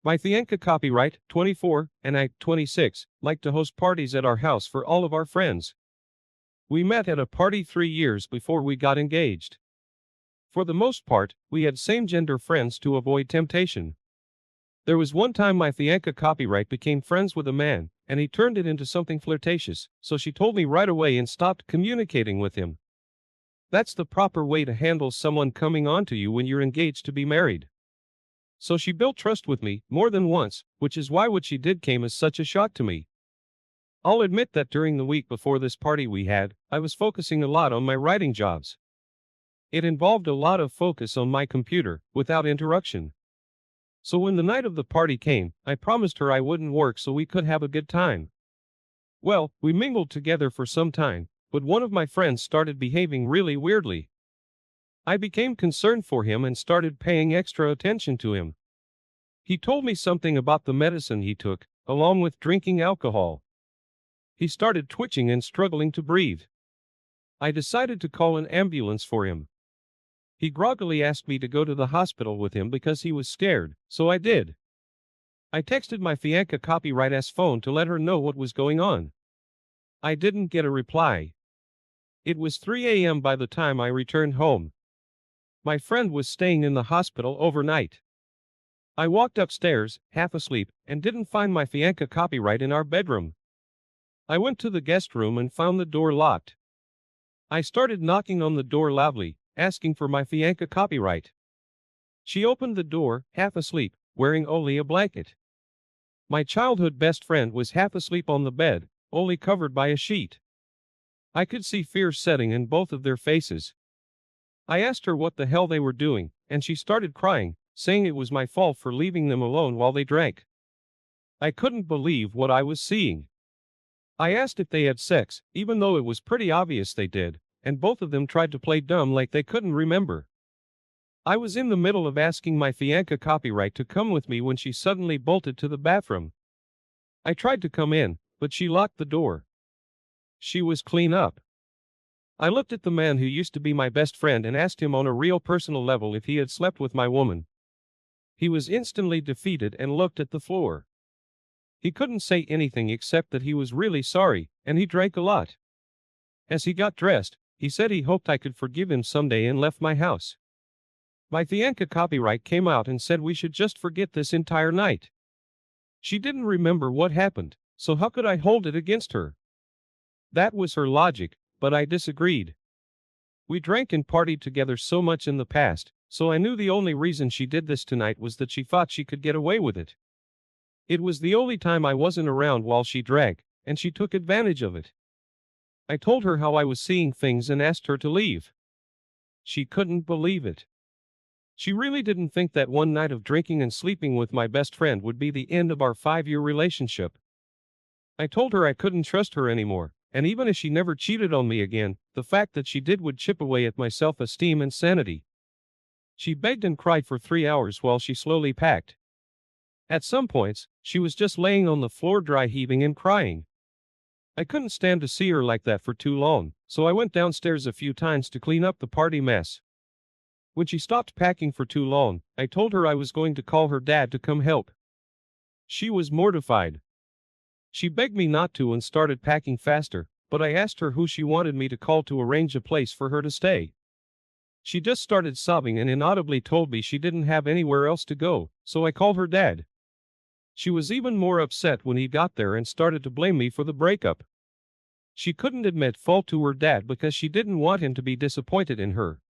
My Fianca copyright, 24, and I, 26, like to host parties at our house for all of our friends. We met at a party 3 years before we got engaged. For the most part, we had same-gender friends to avoid temptation. There was one time my Fianca copyright became friends with a man, and he turned it into something flirtatious, so she told me right away and stopped communicating with him. That's the proper way to handle someone coming on to you when you're engaged to be married. So she built trust with me, more than once, which is why what she did came as such a shock to me. I'll admit that during the week before this party we had, I was focusing a lot on my writing jobs. It involved a lot of focus on my computer, without interruption. So when the night of the party came, I promised her I wouldn't work so we could have a good time. Well, we mingled together for some time, but one of my friends started behaving really weirdly. I became concerned for him and started paying extra attention to him. He told me something about the medicine he took, along with drinking alcohol. He started twitching and struggling to breathe. I decided to call an ambulance for him. He groggily asked me to go to the hospital with him because he was scared, so I did. I texted my Fianca copyright-ass phone to let her know what was going on. I didn't get a reply. It was 3 a.m. by the time I returned home. My friend was staying in the hospital overnight. I walked upstairs, half asleep, and didn't find my Fianca copyright in our bedroom. I went to the guest room and found the door locked. I started knocking on the door loudly, asking for my Fianca copyright. She opened the door, half asleep, wearing only a blanket. My childhood best friend was half asleep on the bed, only covered by a sheet. I could see fear setting in both of their faces. I asked her what the hell they were doing, and she started crying, saying it was my fault for leaving them alone while they drank. I couldn't believe what I was seeing. I asked if they had sex, even though it was pretty obvious they did, and both of them tried to play dumb like they couldn't remember. I was in the middle of asking my Fianca copyright to come with me when she suddenly bolted to the bathroom. I tried to come in, but she locked the door. She was clean up. I looked at the man who used to be my best friend and asked him on a real personal level if he had slept with my woman. He was instantly defeated and looked at the floor. He couldn't say anything except that he was really sorry, and he drank a lot. As he got dressed, he said he hoped I could forgive him someday and left my house. My Fianca copyright came out and said we should just forget this entire night. She didn't remember what happened, so how could I hold it against her? That was her logic, but I disagreed. We drank and partied together so much in the past, so I knew the only reason she did this tonight was that she thought she could get away with it. It was the only time I wasn't around while she drank, and she took advantage of it. I told her how I was seeing things and asked her to leave. She couldn't believe it. She really didn't think that one night of drinking and sleeping with my best friend would be the end of our 5-year relationship. I told her I couldn't trust her anymore, and even if she never cheated on me again, the fact that she did would chip away at my self-esteem and sanity. She begged and cried for 3 hours while she slowly packed. At some points, she was just laying on the floor dry heaving and crying. I couldn't stand to see her like that for too long, so I went downstairs a few times to clean up the party mess. When she stopped packing for too long, I told her I was going to call her dad to come help. She was mortified. She begged me not to and started packing faster, but I asked her who she wanted me to call to arrange a place for her to stay. She just started sobbing and inaudibly told me she didn't have anywhere else to go, so I called her dad. She was even more upset when he got there and started to blame me for the breakup. She couldn't admit fault to her dad because she didn't want him to be disappointed in her.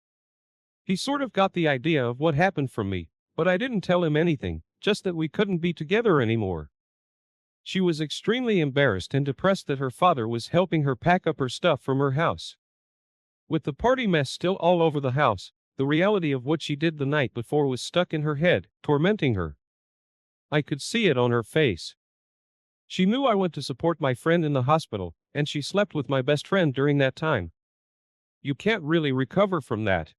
He sort of got the idea of what happened from me, but I didn't tell him anything, just that we couldn't be together anymore. She was extremely embarrassed and depressed that her father was helping her pack up her stuff from her house. With the party mess still all over the house, the reality of what she did the night before was stuck in her head, tormenting her. I could see it on her face. She knew I went to support my friend in the hospital, and she slept with my best friend during that time. You can't really recover from that.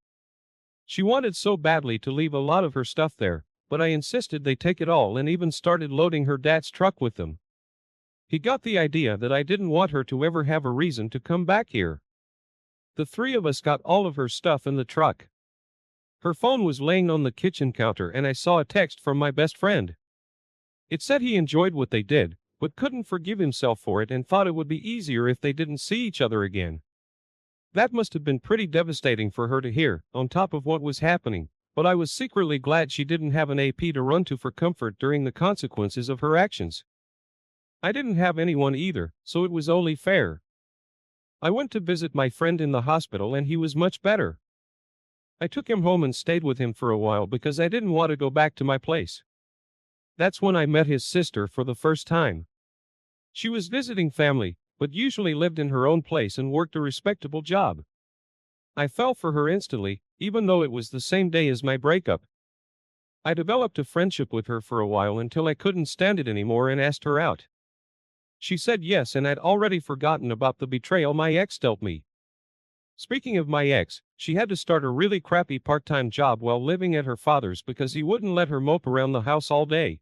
She wanted so badly to leave a lot of her stuff there, but I insisted they take it all and even started loading her dad's truck with them. He got the idea that I didn't want her to ever have a reason to come back here. The 3 of us got all of her stuff in the truck. Her phone was laying on the kitchen counter and I saw a text from my best friend. It said he enjoyed what they did, but couldn't forgive himself for it and thought it would be easier if they didn't see each other again. That must have been pretty devastating for her to hear, on top of what was happening, but I was secretly glad she didn't have an AP to run to for comfort during the consequences of her actions. I didn't have anyone either, so it was only fair. I went to visit my friend in the hospital and he was much better. I took him home and stayed with him for a while because I didn't want to go back to my place. That's when I met his sister for the first time. She was visiting family, but usually lived in her own place and worked a respectable job. I fell for her instantly, even though it was the same day as my breakup. I developed a friendship with her for a while until I couldn't stand it anymore and asked her out. She said yes, and I'd already forgotten about the betrayal my ex dealt me. Speaking of my ex, she had to start a really crappy part-time job while living at her father's because he wouldn't let her mope around the house all day.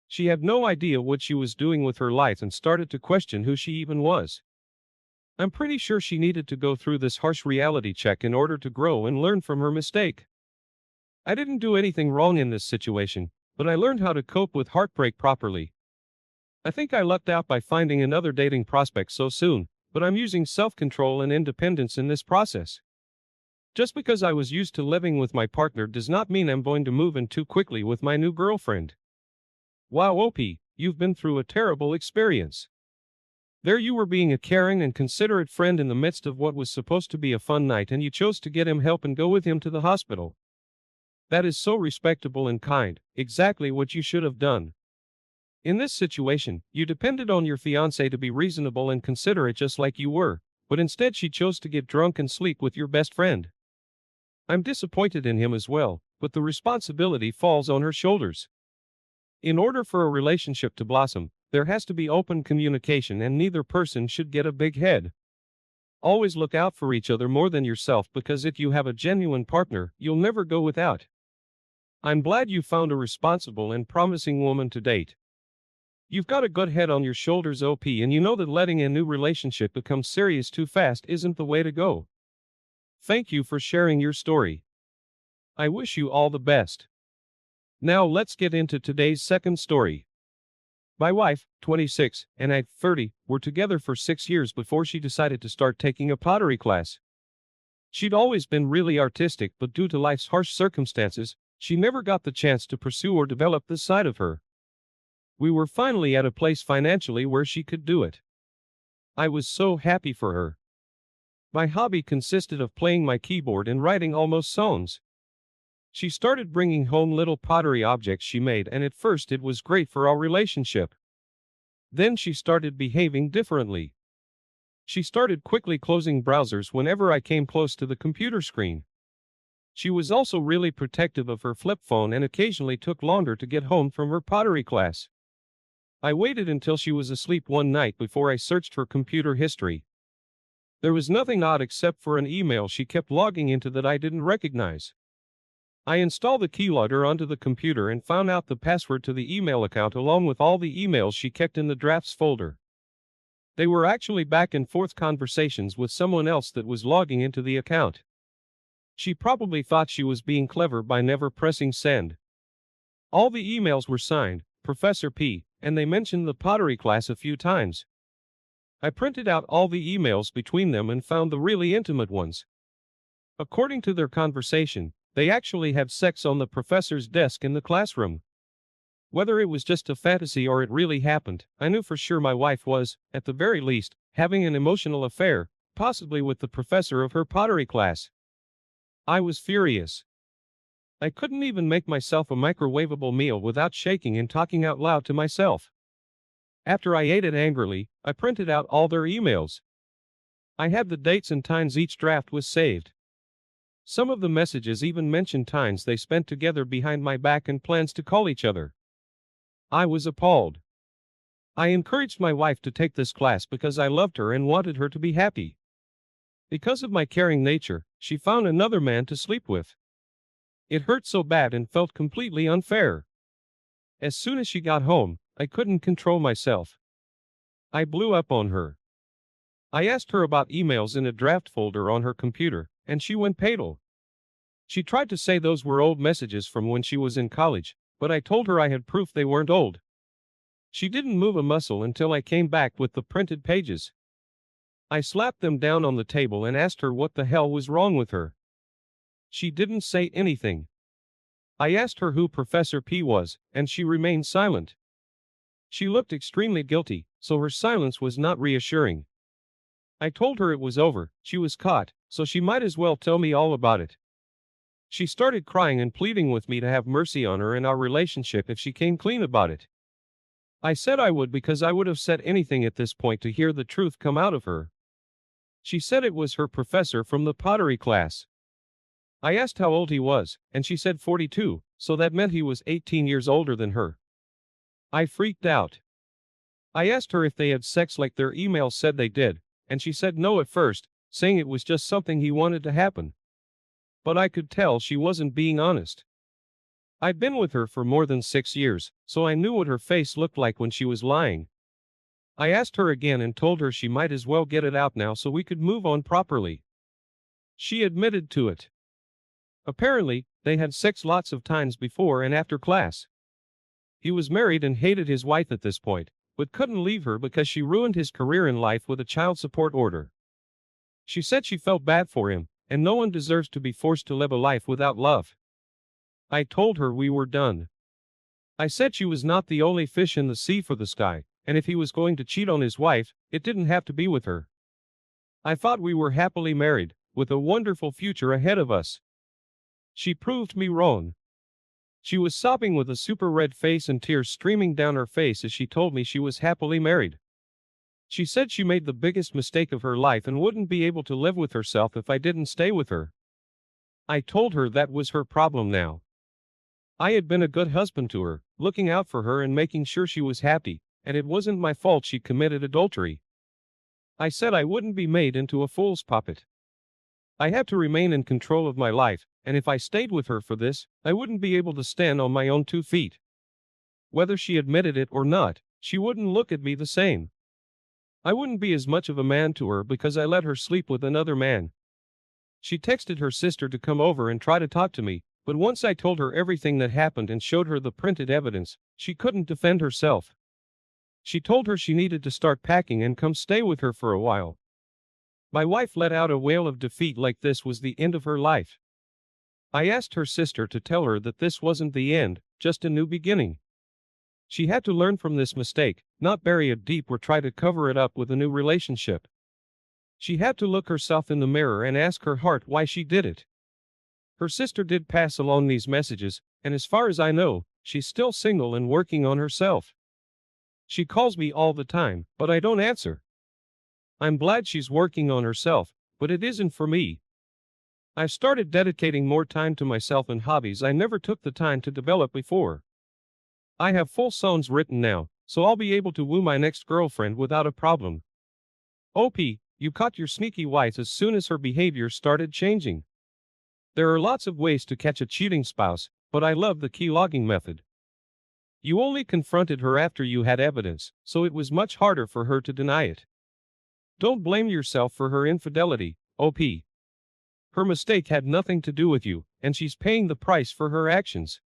She had no idea what she was doing with her life and started to question who she even was. I'm pretty sure she needed to go through this harsh reality check in order to grow and learn from her mistake. I didn't do anything wrong in this situation, but I learned how to cope with heartbreak properly. I think I lucked out by finding another dating prospect so soon, but I'm using self-control and independence in this process. Just because I was used to living with my partner does not mean I'm going to move in too quickly with my new girlfriend. Wow, OP, you've been through a terrible experience. There you were being a caring and considerate friend in the midst of what was supposed to be a fun night, and you chose to get him help and go with him to the hospital. That is so respectable and kind, exactly what you should have done. In this situation, you depended on your fiancée to be reasonable and considerate just like you were, but instead she chose to get drunk and sleep with your best friend. I'm disappointed in him as well, but the responsibility falls on her shoulders. In order for a relationship to blossom, there has to be open communication and neither person should get a big head. Always look out for each other more than yourself, because if you have a genuine partner, you'll never go without. I'm glad you found a responsible and promising woman to date. You've got a good head on your shoulders, OP, and you know that letting a new relationship become serious too fast isn't the way to go. Thank you for sharing your story. I wish you all the best. Now let's get into today's second story. My wife, 26, and I, 30, were together for 6 years before she decided to start taking a pottery class. She'd always been really artistic, but due to life's harsh circumstances, she never got the chance to pursue or develop this side of her. We were finally at a place financially where she could do it. I was so happy for her. My hobby consisted of playing my keyboard and writing almost songs. She started bringing home little pottery objects she made, and at first it was great for our relationship. Then she started behaving differently. She started quickly closing browsers whenever I came close to the computer screen. She was also really protective of her flip phone and occasionally took longer to get home from her pottery class. I waited until she was asleep one night before I searched her computer history. There was nothing odd except for an email she kept logging into that I didn't recognize. I installed the keylogger onto the computer and found out the password to the email account along with all the emails she kept in the drafts folder. They were actually back and forth conversations with someone else that was logging into the account. She probably thought she was being clever by never pressing send. All the emails were signed Professor P, and they mentioned the pottery class a few times. I printed out all the emails between them and found the really intimate ones. According to their conversation, they actually had sex on the professor's desk in the classroom. Whether it was just a fantasy or it really happened, I knew for sure my wife was, at the very least, having an emotional affair, possibly with the professor of her pottery class. I was furious. I couldn't even make myself a microwavable meal without shaking and talking out loud to myself. After I ate it angrily, I printed out all their emails. I had the dates and times each draft was saved. Some of the messages even mentioned times they spent together behind my back and plans to call each other. I was appalled. I encouraged my wife to take this class because I loved her and wanted her to be happy. Because of my caring nature, she found another man to sleep with. It hurt so bad and felt completely unfair. As soon as she got home, I couldn't control myself. I blew up on her. I asked her about emails in a draft folder on her computer, and she went pale. She tried to say those were old messages from when she was in college, but I told her I had proof they weren't old. She didn't move a muscle until I came back with the printed pages. I slapped them down on the table and asked her what the hell was wrong with her. She didn't say anything. I asked her who Professor P was, and she remained silent. She looked extremely guilty, so her silence was not reassuring. I told her it was over, she was caught, so she might as well tell me all about it. She started crying and pleading with me to have mercy on her and our relationship if she came clean about it. I said I would because I would have said anything at this point to hear the truth come out of her. She said it was her professor from the pottery class. I asked how old he was, and she said 42, so that meant he was 18 years older than her. I freaked out. I asked her if they had sex like their email said they did, and she said no at first, saying it was just something he wanted to happen. But I could tell she wasn't being honest. I'd been with her for more than 6 years, so I knew what her face looked like when she was lying. I asked her again and told her she might as well get it out now so we could move on properly. She admitted to it. Apparently, they had sex lots of times before and after class. He was married and hated his wife at this point, but couldn't leave her because she ruined his career in life with a child support order. She said she felt bad for him, and no one deserves to be forced to live a life without love. I told her we were done. I said she was not the only fish in the sea for this guy, and if he was going to cheat on his wife, it didn't have to be with her. I thought we were happily married, with a wonderful future ahead of us. She proved me wrong. She was sobbing with a super red face and tears streaming down her face as she told me she was happily married. She said she made the biggest mistake of her life and wouldn't be able to live with herself if I didn't stay with her. I told her that was her problem now. I had been a good husband to her, looking out for her and making sure she was happy, and it wasn't my fault she committed adultery. I said I wouldn't be made into a fool's puppet. I had to remain in control of my life, and if I stayed with her for this, I wouldn't be able to stand on my own 2 feet. Whether she admitted it or not, she wouldn't look at me the same. I wouldn't be as much of a man to her because I let her sleep with another man. She texted her sister to come over and try to talk to me, but once I told her everything that happened and showed her the printed evidence, she couldn't defend herself. She told her she needed to start packing and come stay with her for a while. My wife let out a wail of defeat like this was the end of her life. I asked her sister to tell her that this wasn't the end, just a new beginning. She had to learn from this mistake, not bury it deep or try to cover it up with a new relationship. She had to look herself in the mirror and ask her heart why she did it. Her sister did pass along these messages, and as far as I know, she's still single and working on herself. She calls me all the time, but I don't answer. I'm glad she's working on herself, but it isn't for me. I've started dedicating more time to myself and hobbies I never took the time to develop before. I have full songs written now, so I'll be able to woo my next girlfriend without a problem. OP, you caught your sneaky wife as soon as her behavior started changing. There are lots of ways to catch a cheating spouse, but I love the key logging method. You only confronted her after you had evidence, so it was much harder for her to deny it. Don't blame yourself for her infidelity, OP. Her mistake had nothing to do with you, and she's paying the price for her actions.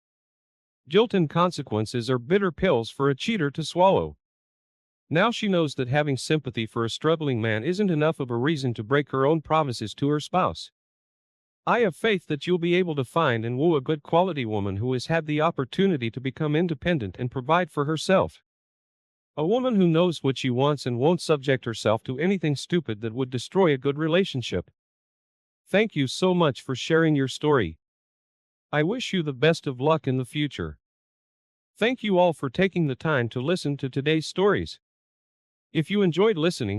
Guilt and consequences are bitter pills for a cheater to swallow. Now she knows that having sympathy for a struggling man isn't enough of a reason to break her own promises to her spouse. I have faith that you'll be able to find and woo a good quality woman who has had the opportunity to become independent and provide for herself. A woman who knows what she wants and won't subject herself to anything stupid that would destroy a good relationship. Thank you so much for sharing your story. I wish you the best of luck in the future. Thank you all for taking the time to listen to today's stories. If you enjoyed listening,